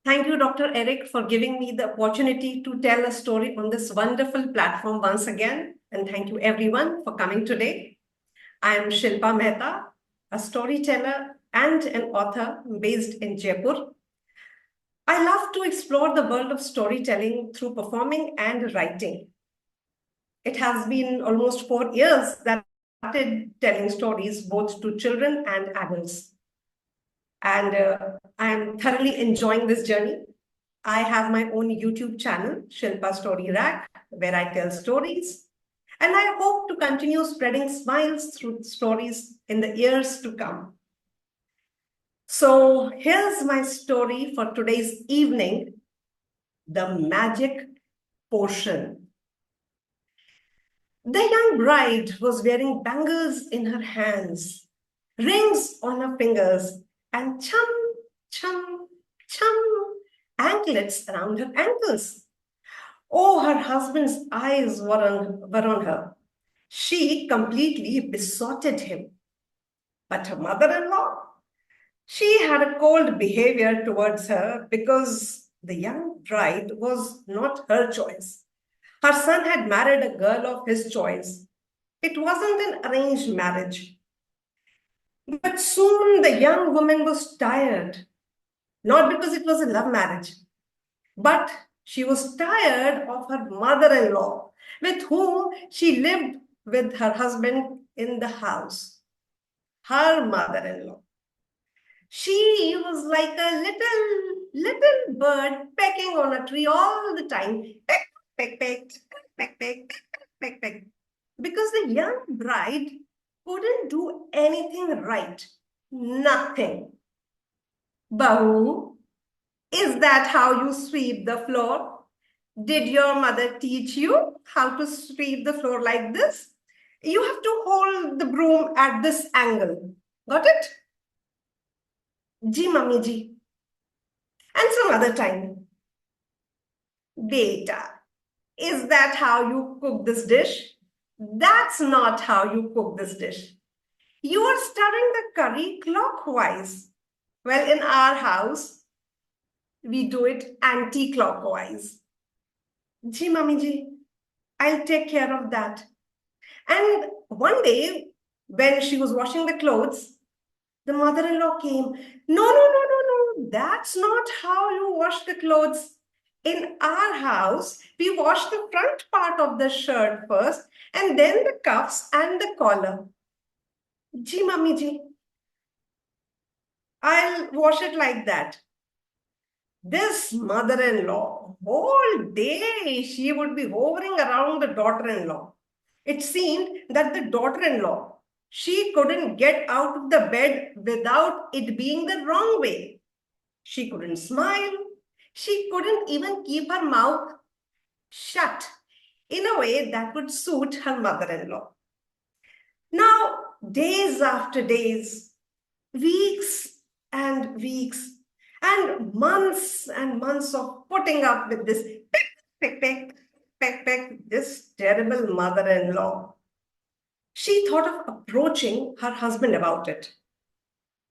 Thank you, Dr. Eric, for giving me the opportunity to tell a story on this wonderful platform once again. And thank you, everyone, for coming today. I am Shilpa Mehta, a storyteller and an author based in Jaipur. I love to explore the world of storytelling through performing and writing. It has been almost 4 years that I started telling stories both to children and adults. And I am thoroughly enjoying this journey. I have my own YouTube channel, Shilpa Story Rack, where I tell stories. And I hope to continue spreading smiles through stories in the years to come. So here's my story for today's evening, The Magic Potion. The young bride was wearing bangles in her hands, rings on her fingers, and chum, chum, chum, anklets around her ankles. Oh, her husband's eyes were on her. She completely besotted him. But her mother-in-law, she had a cold behavior towards her because the young bride was not her choice. Her son had married a girl of his choice. It wasn't an arranged marriage. But soon the young woman was tired, not because it was a love marriage, but she was tired of her mother-in-law, with whom she lived with her husband in the house. Her mother-in-law. She was like a little bird pecking on a tree all the time. Peck, peck, peck, peck, peck, peck, peck. Because the young bride couldn't do anything right. Nothing. Bahu, is that how you sweep the floor? Did your mother teach you how to sweep the floor like this? You have to hold the broom at this angle. Got it? Ji, mummy ji. And some other time. Beta, is that how you cook this dish? That's not how you cook this dish. You are stirring the curry clockwise. Well, in our house, we do it anti-clockwise. Ji, mummy ji, I'll take care of that. And one day, when she was washing the clothes, the mother-in-law came. No, that's not how you wash the clothes. In our house, we wash the front part of the shirt first, and then the cuffs and the collar. Ji, mummy ji, I'll wash it like that. This mother-in-law, whole day she would be hovering around the daughter-in-law. It seemed that the daughter-in-law, she couldn't get out of the bed without it being the wrong way. She couldn't smile. She couldn't even keep her mouth shut in a way that would suit her mother-in-law. Now, days after days, weeks and weeks, and months of putting up with this this terrible mother-in-law. She thought of approaching her husband about it.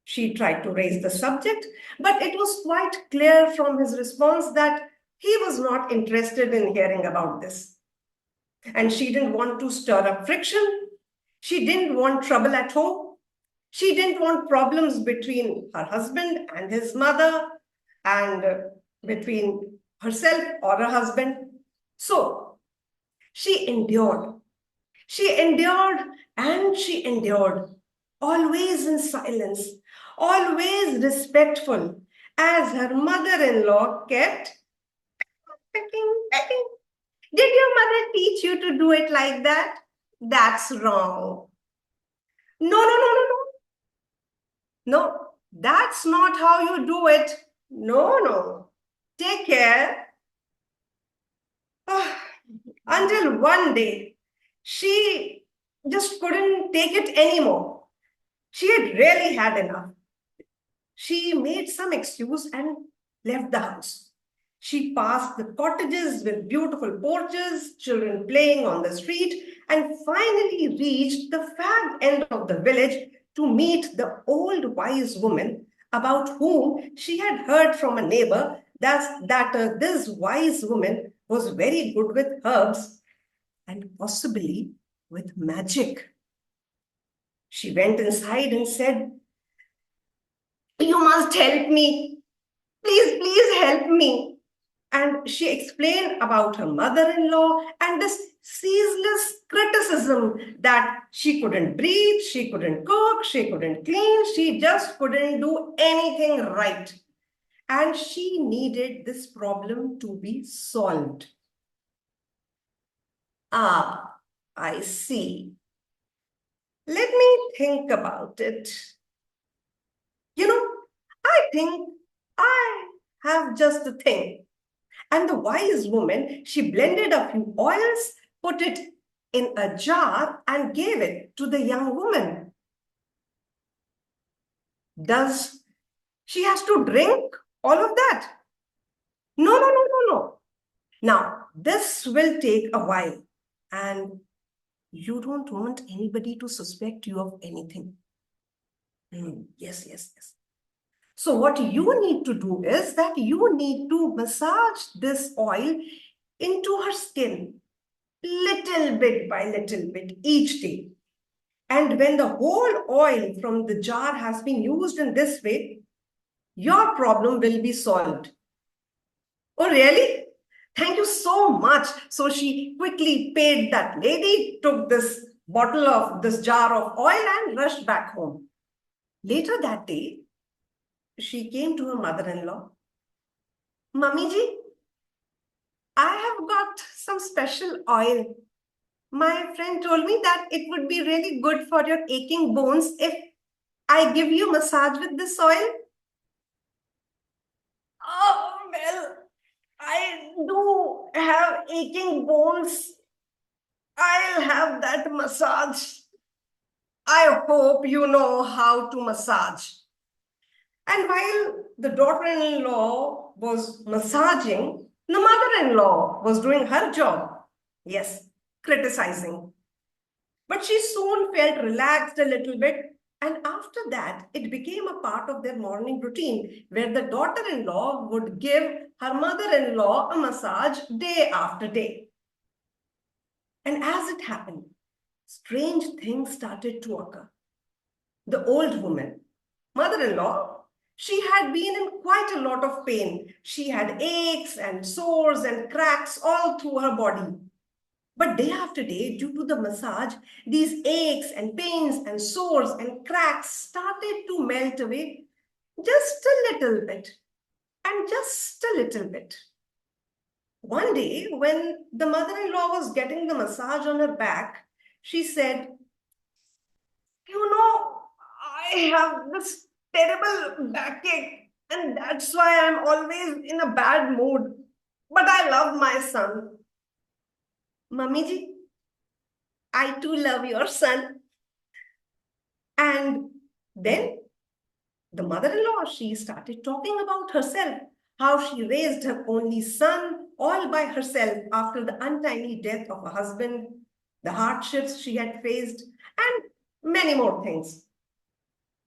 She tried to raise the subject, but it was quite clear from his response that he was not interested in hearing about this. And she didn't want to stir up friction. She didn't want trouble at home. She didn't want problems between her husband and his mother and between herself or her husband. So she endured. She endured and she endured, always in silence, always respectful, as her mother-in-law kept pecking. Did your mother teach you to do it like that? That's wrong. No. No, that's not how you do it. No. Take care. Until one day, she just couldn't take it anymore. She had really had enough. She made some excuse and left the house. She passed the cottages with beautiful porches, children playing on the street, and finally reached the fag end of the village to meet the old wise woman about whom she had heard from a neighbor that this wise woman was very good with herbs and possibly with magic. She went inside and said, "You must help me. Please, please help me." And she explained about her mother in law and this ceaseless criticism that she couldn't breathe, she couldn't cook, she couldn't clean, she just couldn't do anything right. And she needed this problem to be solved. Ah, I see. Let me think about it. I think I have just a thing. And the wise woman, she blended a few oils, put it in a jar, and gave it to the young woman. Does she has to drink all of that? No, no, no, no, no. Now, this will take a while, and you don't want anybody to suspect you of anything. Yes, yes, yes. So what you need to do is that you need to massage this oil into her skin, little bit by little bit each day. And when the whole oil from the jar has been used in this way, your problem will be solved. Oh, really? Thank you so much. So she quickly paid that lady, took this bottle of this jar of oil and rushed back home. Later that day, she came to her mother-in-law. Mummy ji, I have got some special oil. My friend told me that it would be really good for your aching bones if I give you massage with this oil. Oh, well, I do have aching bones. I'll have that massage. I hope you know how to massage. And while the daughter-in-law was massaging, the mother-in-law was doing her job. Yes, criticizing. But she soon felt relaxed a little bit. And after that, it became a part of their morning routine where the daughter-in-law would give her mother-in-law a massage day after day. And as it happened, strange things started to occur. The old woman, mother-in-law, she had been in quite a lot of pain. She had aches and sores and cracks all through her body. But day after day, due to the massage, these aches and pains and sores and cracks started to melt away just a little bit and just a little bit. One day, when the mother-in-law was getting the massage on her back, she said, I have this terrible backache, and that's why I'm always in a bad mood. But I love my son. Mummy ji, I too love your son. And then the mother-in-law, she started talking about herself, how she raised her only son all by herself after the untimely death of her husband, the hardships she had faced, and many more things.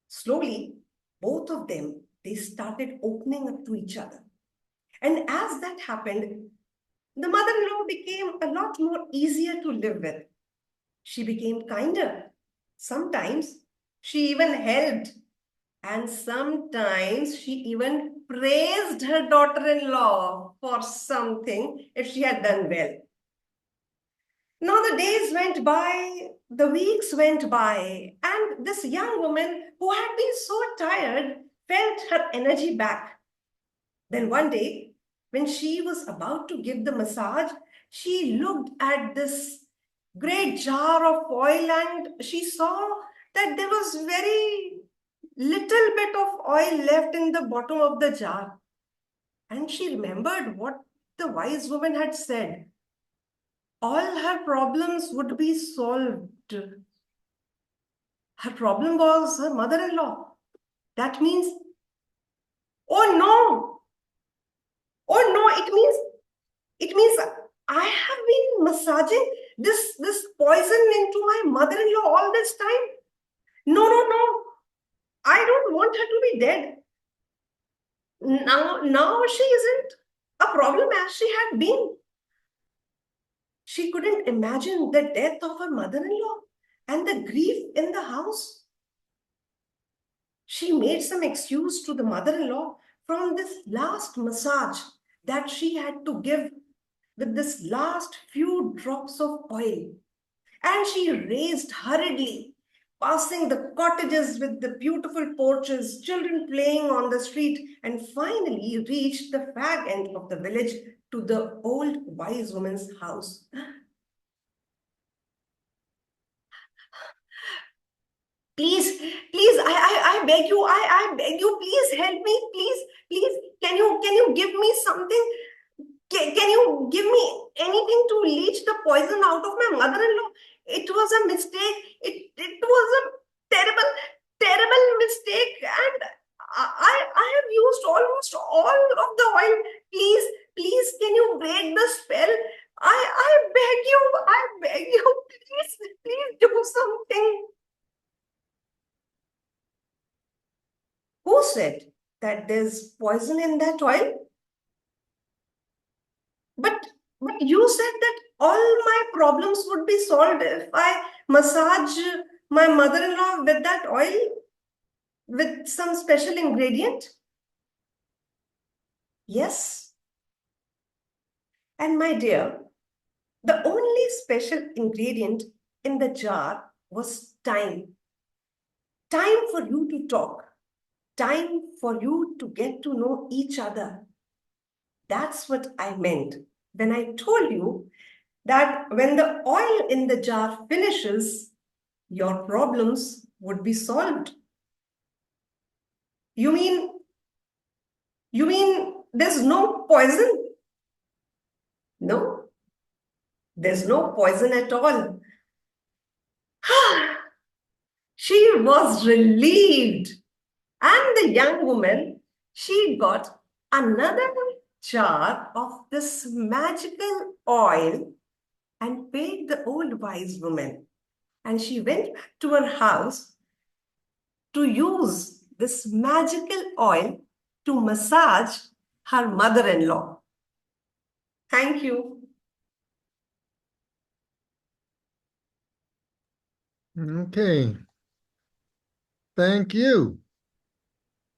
Slowly, both of them, they started opening up to each other. And as that happened, the mother-in-law became a lot more easier to live with. She became kinder. Sometimes she even helped. And sometimes she even praised her daughter-in-law for something if she had done well. Now the days went by, the weeks went by, and this young woman who had been so tired felt her energy back. Then one day, when she was about to give the massage, she looked at this great jar of oil and she saw that there was very little bit of oil left in the bottom of the jar. And she remembered what the wise woman had said. All her problems would be solved. Her problem was her mother-in-law. That means, oh no, it means I have been massaging this poison into my mother-in-law all this time. No, I don't want her to be dead. Now she isn't a problem as she had been. She couldn't imagine the death of her mother-in-law and the grief in the house. She made some excuse to the mother-in-law from this last massage that she had to give with this last few drops of oil. And she raced hurriedly, passing the cottages with the beautiful porches, children playing on the street, and finally reached the fag end of the village to the old wise woman's house. Please, please, I beg you, I beg you, please help me, please, can you give me something? Can you give me anything to leach the poison out of my mother-in-law? It was a mistake. It was a terrible, terrible mistake. And I have used almost all of the oil. Please, can you break the spell? I beg you, please do something. Who said that there's poison in that oil? But but you said that all my problems would be solved if I massage my mother-in-law with that oil with some special ingredient. Yes. And my dear, the only special ingredient in the jar was time. Time for you to talk. Time for you to get to know each other. That's what I meant when I told you that when the oil in the jar finishes, your problems would be solved. You mean, you mean there's no poison? No, there's no poison at all. She was relieved. And the young woman, she got another jar of this magical oil and paid the old wise woman. And she went back to her house to use this magical oil to massage her mother-in-law. Thank you. Okay. Thank you.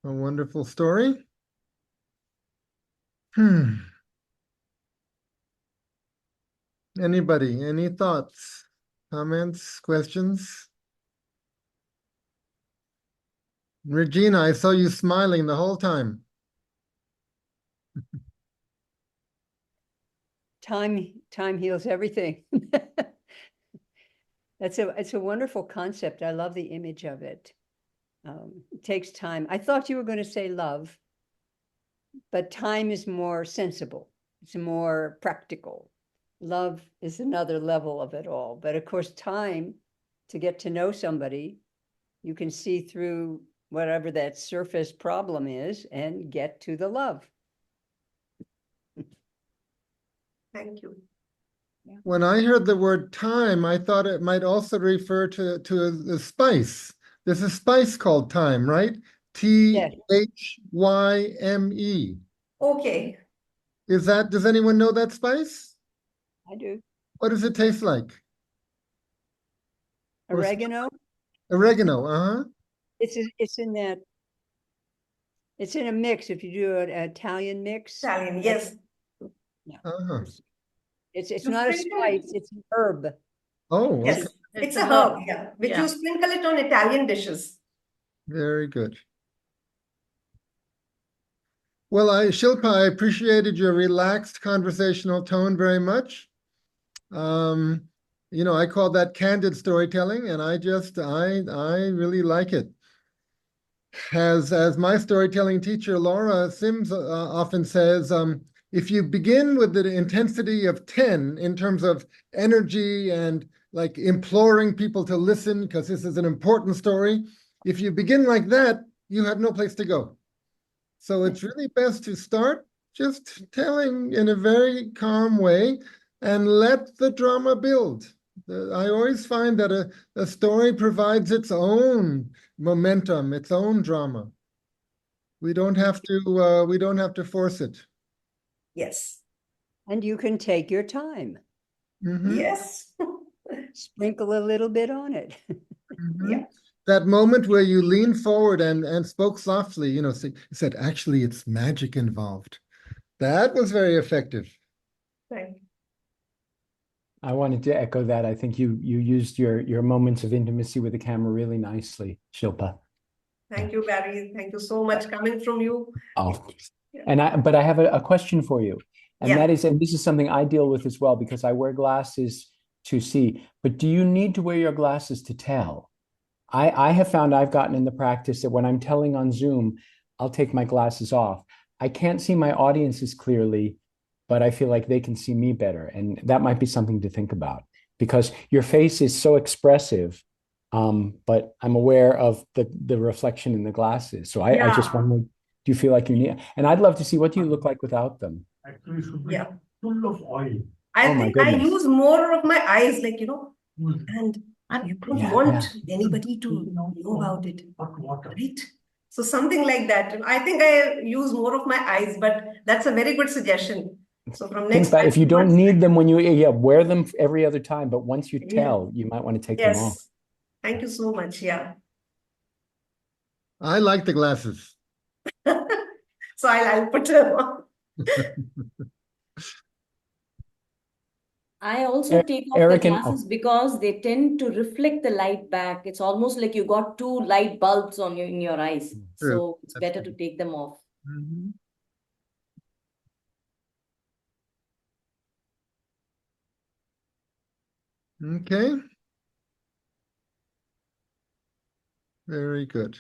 A wonderful story. Anybody, any thoughts, comments, questions? Regina, I saw you smiling the whole time. Time heals everything. It's a wonderful concept. I love the image of it. It takes time. I thought you were going to say love, but time is more sensible. It's more practical. Love is another level of it all. But of course, time to get to know somebody, you can see through whatever that surface problem is and get to the love. Thank you. When I heard the word time, I thought it might also refer to the spice. There's a spice called thyme, right? T-H-Y-M-E. Okay. Does anyone know that spice? I do. What does it taste like? Oregano? Oregano, uh-huh. It's in a mix. If you do an Italian mix. Italian, yes. Yeah. Uh-huh. It's not a spice, it's an herb. Oh, okay. Yes, it's a herb, yeah, which you sprinkle it on Italian dishes. Very good. Well, Shilpa, I appreciated your relaxed conversational tone very much. You know, I call that candid storytelling, and I really like it. As my storytelling teacher, Laura Sims, often says, if you begin with the intensity of 10 in terms of energy and like imploring people to listen, because this is an important story, if you begin like that, you have no place to go. So it's really best to start just telling in a very calm way and let the drama build. I always find that a story provides its own momentum, its own drama. We don't have to force it. Yes. And you can take your time, Mhm, Yes. sprinkle a little bit on it. mhm. Yeah. That moment where you leaned forward and spoke softly, you know, said, actually, it's magic involved. That was very effective. Thank I wanted to echo that. I think you used your moments of intimacy with the camera really nicely, Shilpa. Thank you, Barry. Thank you so much coming from you. Oh, Yeah. but I have a question for you, and Yeah. that is, and this is something I deal with as well because I wear glasses to see. But do you need to wear your glasses to tell? I have found I've gotten in the practice that when I'm telling on Zoom, I'll take my glasses off. I can't see my audiences clearly, but I feel like they can see me better. And that might be something to think about because your face is so expressive. But I'm aware of the reflection in the glasses. So I just Yeah. wonder, do you feel like you need, and I'd love to see what do you look like without them? Actually should be Yeah. full of oil. I Oh my think I goodness. use more of my eyes, like, Mm. and you don't Yeah, want yeah. anybody to know about it, Hot water. right? So something like that. I think I use more of my eyes, but that's a very good suggestion. So from Think next about time if you don't onwards, need them when you, yeah, wear them every other time, but once you yeah. tell, you might want to take them off. Yes. Thank you so much. Yeah. I like the glasses. So I'll put them on. I also take off the Eric and glasses because they tend to reflect the light back. It's almost like you got two light bulbs on in your eyes. True. So it's That's better true. to take them off. Mhm. Okay. Very good.